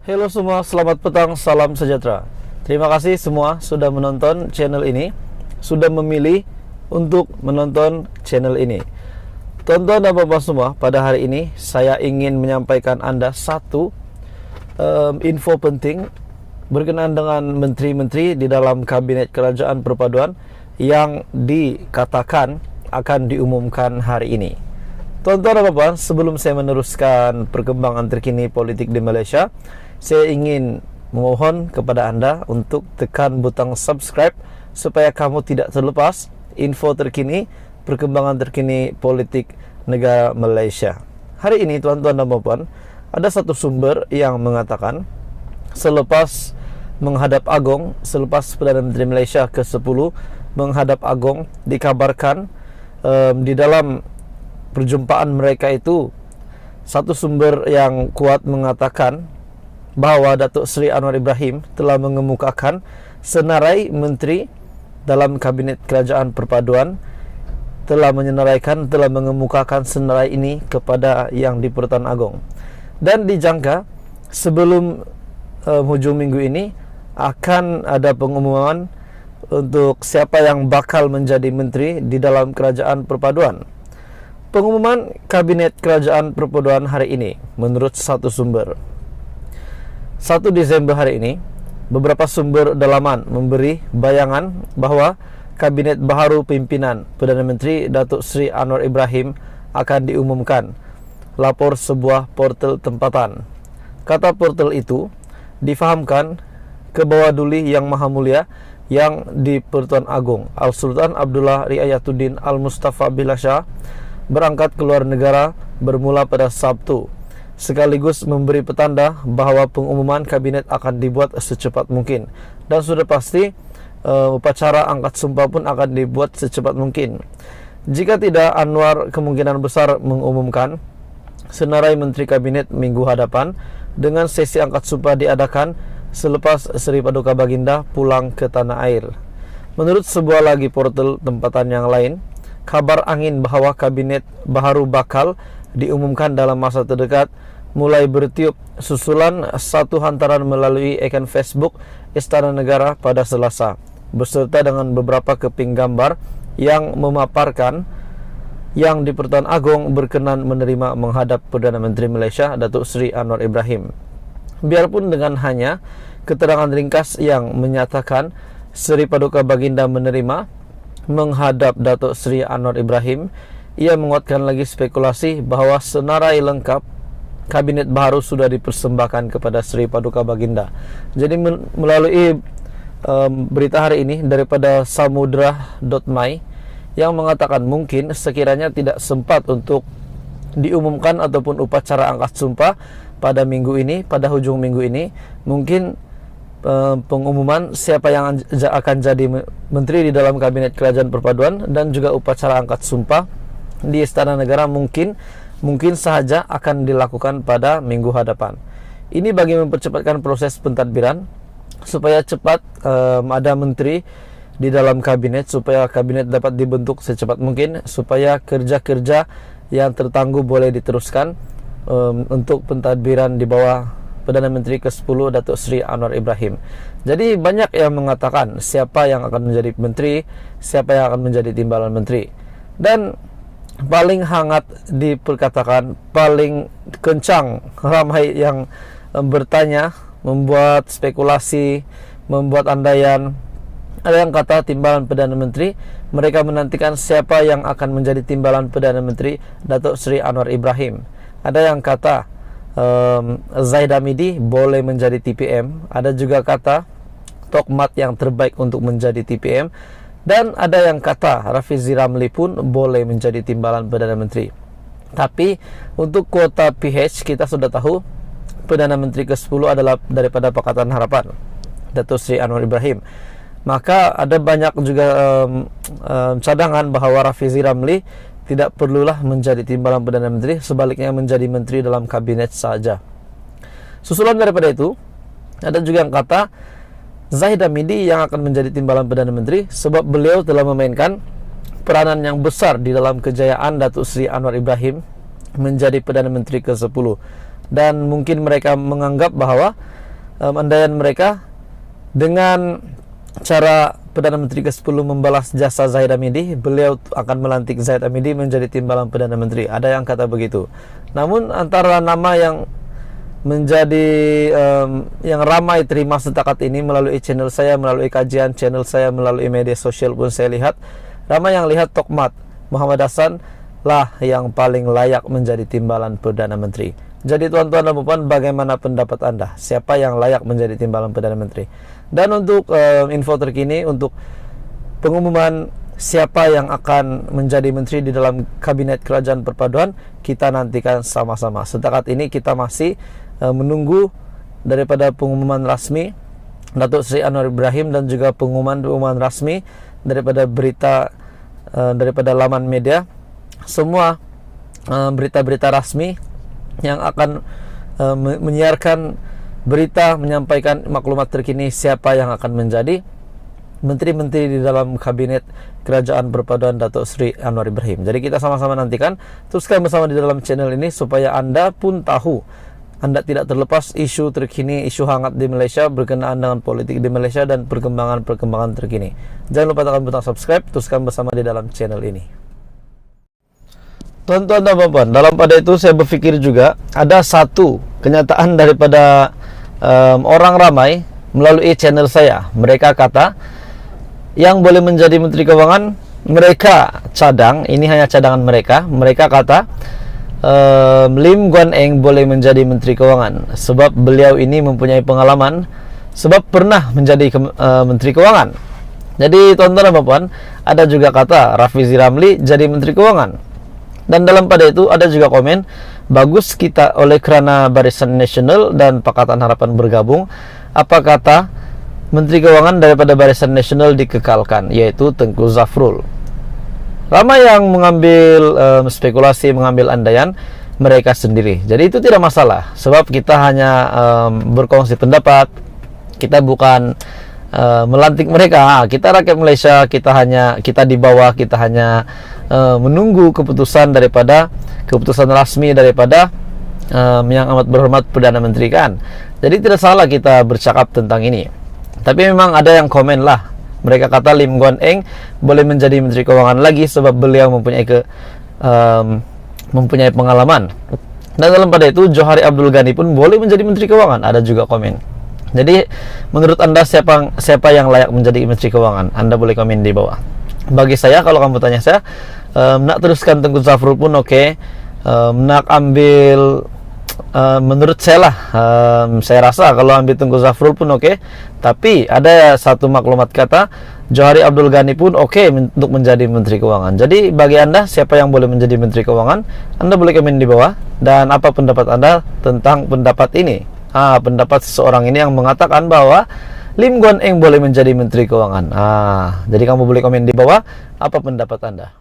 Halo semua, selamat petang, salam sejahtera. Terima kasih semua sudah menonton channel ini, sudah memilih untuk menonton channel ini. Tuan-tuan dan bapak semua, pada hari ini saya ingin menyampaikan Anda satu info penting berkenaan dengan menteri-menteri di dalam Kabinet Kerajaan Perpaduan yang dikatakan akan diumumkan hari ini. Tuan-tuan dan bapak, sebelum saya meneruskan perkembangan terkini politik di Malaysia, saya ingin memohon kepada Anda untuk tekan butang subscribe supaya kamu tidak terlepas info terkini, perkembangan terkini politik negara Malaysia. Hari ini tuan-tuan dan puan, ada satu sumber yang mengatakan selepas menghadap Agong, selepas Perdana Menteri Malaysia ke-10 menghadap Agong, dikabarkan di dalam perjumpaan mereka itu satu sumber yang kuat mengatakan bahwa Datuk Seri Anwar Ibrahim telah mengemukakan senarai menteri dalam Kabinet Kerajaan Perpaduan, telah mengemukakan senarai ini kepada Yang di-Pertuan Agong. Dan dijangka sebelum hujung minggu ini akan ada pengumuman untuk siapa yang bakal menjadi menteri di dalam Kerajaan Perpaduan. Pengumuman Kabinet Kerajaan Perpaduan hari ini menurut satu sumber 1 Desember hari ini, beberapa sumber dalaman memberi bayangan bahwa Kabinet baharu pimpinan Perdana Menteri Datuk Seri Anwar Ibrahim akan diumumkan. Lapor sebuah portal tempatan. Kata portal itu difahamkan ke bawah duli Yang Maha Mulia Yang di-Pertuan Agong Al-Sultan Abdullah Riayatuddin Al-Mustafa Billah Shah berangkat keluar negara bermula pada Sabtu, sekaligus memberi petanda bahawa pengumuman kabinet akan dibuat secepat mungkin, dan sudah pasti upacara angkat sumpah pun akan dibuat secepat mungkin. Jika tidak, Anwar kemungkinan besar mengumumkan senarai menteri kabinet minggu hadapan, dengan sesi angkat sumpah diadakan selepas Seri Paduka Baginda pulang ke tanah air. Menurut sebuah lagi portal tempatan yang lain, kabar angin bahawa kabinet baharu bakal diumumkan dalam masa terdekat mulai bertiup susulan satu hantaran melalui akun Facebook Istana Negara pada Selasa, beserta dengan beberapa keping gambar yang memaparkan Yang di-Pertuan Agong berkenan menerima menghadap Perdana Menteri Malaysia Datuk Seri Anwar Ibrahim. Biarpun dengan hanya keterangan ringkas yang menyatakan Seri Paduka Baginda menerima menghadap Datuk Seri Anwar Ibrahim, ia menguatkan lagi spekulasi bahawa senarai lengkap kabinet baru sudah dipersembahkan kepada Seri Paduka Baginda. Jadi melalui berita hari ini daripada samudra.my yang mengatakan mungkin sekiranya tidak sempat untuk diumumkan ataupun upacara angkat sumpah pada minggu ini, pada hujung minggu ini, mungkin pengumuman siapa yang akan jadi menteri di dalam Kabinet Kerajaan Perpaduan dan juga upacara angkat sumpah di Istana Negara mungkin sahaja akan dilakukan pada minggu hadapan. Ini bagi mempercepatkan proses pentadbiran supaya cepat ada menteri di dalam kabinet, supaya kabinet dapat dibentuk secepat mungkin, supaya kerja-kerja yang tertangguh boleh diteruskan untuk pentadbiran di bawah Perdana Menteri ke-10 Datuk Seri Anwar Ibrahim. Jadi banyak yang mengatakan siapa yang akan menjadi menteri, siapa yang akan menjadi timbalan menteri. Dan paling hangat diperkatakan, paling kencang ramai yang bertanya, membuat spekulasi, membuat andaian. Ada yang kata timbalan Perdana Menteri, mereka menantikan siapa yang akan menjadi timbalan Perdana Menteri Datuk Seri Anwar Ibrahim. Ada yang kata Zaid Hamidi boleh menjadi TPM. Ada juga kata Tokmat yang terbaik untuk menjadi TPM. Dan ada yang kata Rafizi Ramli pun boleh menjadi timbalan Perdana Menteri. Tapi untuk kuota PH kita sudah tahu Perdana Menteri ke-10 adalah daripada Pakatan Harapan Datuk Seri Anwar Ibrahim. Maka ada banyak juga cadangan bahawa Rafizi Ramli tidak perlulah menjadi timbalan Perdana Menteri, sebaliknya menjadi menteri dalam kabinet saja. Susulan daripada itu, ada juga yang kata Zahid Hamidi yang akan menjadi timbalan Perdana Menteri sebab beliau telah memainkan peranan yang besar di dalam kejayaan Datuk Seri Anwar Ibrahim menjadi Perdana Menteri ke-10. dan mungkin mereka menganggap bahwa andaian mereka dengan cara Perdana Menteri ke-10 membalas jasa Zahid Hamidi, beliau akan melantik Zahid Hamidi menjadi timbalan Perdana Menteri. Ada yang kata begitu. Namun antara nama yang menjadi yang ramai terima setakat ini melalui channel saya, melalui kajian channel saya, melalui media sosial pun saya lihat, ramai yang lihat Tokmat Muhammad Hasan lah yang paling layak menjadi timbalan Perdana Menteri. Jadi tuan-tuan dan puan, bagaimana pendapat Anda? Siapa yang layak menjadi timbalan Perdana Menteri? Dan untuk info terkini untuk pengumuman siapa yang akan menjadi menteri di dalam Kabinet Kerajaan Perpaduan, kita nantikan sama-sama. Setakat ini kita masih menunggu daripada pengumuman rasmi Datuk Seri Anwar Ibrahim dan juga pengumuman rasmi daripada berita daripada laman media. Semua berita-berita rasmi yang akan menyiarkan berita, menyampaikan maklumat terkini siapa yang akan menjadi menteri-menteri di dalam Kabinet Kerajaan Perpaduan Datuk Seri Anwar Ibrahim. Jadi kita sama-sama nantikan. Teruskan bersama di dalam channel ini supaya Anda pun tahu, Anda tidak terlepas isu terkini, isu hangat di Malaysia berkenaan dengan politik di Malaysia dan perkembangan terkini. Jangan lupa tekan butang subscribe. Teruskan bersama di dalam channel ini. Tuan-tuan dan puan, dalam pada itu saya berpikir juga ada satu kenyataan daripada orang ramai melalui channel saya. Mereka kata yang boleh menjadi Menteri Keuangan mereka cadang, ini hanya cadangan mereka. Mereka kata Lim Guan Eng boleh menjadi Menteri Keuangan sebab beliau ini mempunyai pengalaman, sebab pernah menjadi Menteri Keuangan. Jadi tuan-tuan dan puan, ada juga kata Rafizi Ramli jadi Menteri Keuangan. Dan dalam pada itu ada juga komen, bagus kita oleh kerana Barisan Nasional dan Pakatan Harapan bergabung. Apa kata Menteri Keuangan daripada Barisan Nasional dikekalkan, yaitu Tengku Zafrul. Ramai yang mengambil spekulasi, mengambil andaian mereka sendiri. Jadi itu tidak masalah, sebab kita hanya berkongsi pendapat. Kita bukan melantik mereka. Kita rakyat Malaysia, kita di bawah, kita hanya menunggu keputusan rasmi daripada yang amat berhormat Perdana Menteri kan. Jadi tidak salah kita bercakap tentang ini. Tapi memang ada yang komen lah. Mereka kata Lim Guan Eng boleh menjadi Menteri Keuangan lagi sebab beliau mempunyai pengalaman. Dan dalam pada itu Johari Abdul Ghani pun boleh menjadi Menteri Keuangan. Ada juga komen. Jadi menurut Anda siapa yang layak menjadi Menteri Keuangan? Anda boleh komen di bawah. Bagi saya, kalau kamu tanya saya, nak teruskan Tengku Zafrul pun oke. Nak ambil menurut saya lah, saya rasa kalau ambil Tengku Zafrul pun oke. Tapi ada satu maklumat kata Johari Abdul Ghani pun oke untuk menjadi Menteri Keuangan. Jadi bagi Anda, siapa yang boleh menjadi Menteri Keuangan? Anda boleh komen di bawah. Dan apa pendapat Anda tentang pendapat ini? Pendapat seseorang ini yang mengatakan bahwa Lim Guan Eng boleh menjadi Menteri Keuangan. Jadi kamu boleh komen di bawah apa pendapat Anda.